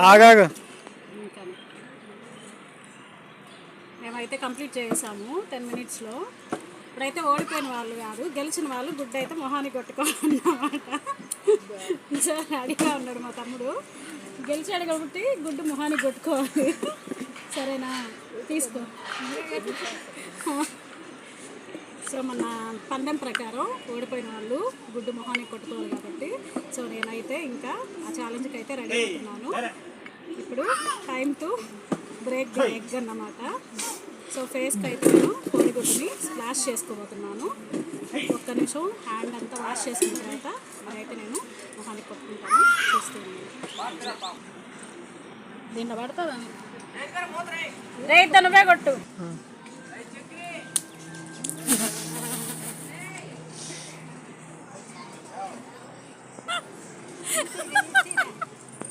ఆగాగు. మేమైతే కంప్లీట్ చేసాము 10 minutesలో. ఇప్పుడైతే ఓడిపోయిన వాళ్ళు కాదు, గెలిచిన వాళ్ళు గుడ్డ అయితే మొహానికి కొట్టుకోవాలన్నమాట. సో రెడీగా ఉన్నాడు మా తమ్ముడు, గెలిచాడు కాబట్టి గుడ్డు మొహానికి కొట్టుకోవాలి. సరేనా, తీసుకో. సో మన పందెం ప్రకారం ఓడిపోయిన వాళ్ళు గుడ్డు మొహానికి కొట్టుకోవాలి కాబట్టి సో నేనైతే ఇంకా ఆ ఛాలెంజ్కి అయితే రెడీ అవుతున్నాను. ఇప్పుడు time to break the egg అన్నమాట. సో ఫేస్కి అయితే నేను కోడిగుడ్డుని స్ప్లాష్ చేసుకోబోతున్నాను. ఒక్క నిమిషం హ్యాండ్ అంతా వాష్ చేసుకున్న తర్వాత అదైతే నేను మొహానికి కొట్టుకుంటాను. చూస్తున్నాను, దీంట్లో పడుతుందని రేట్ నువ్వే కొట్టు.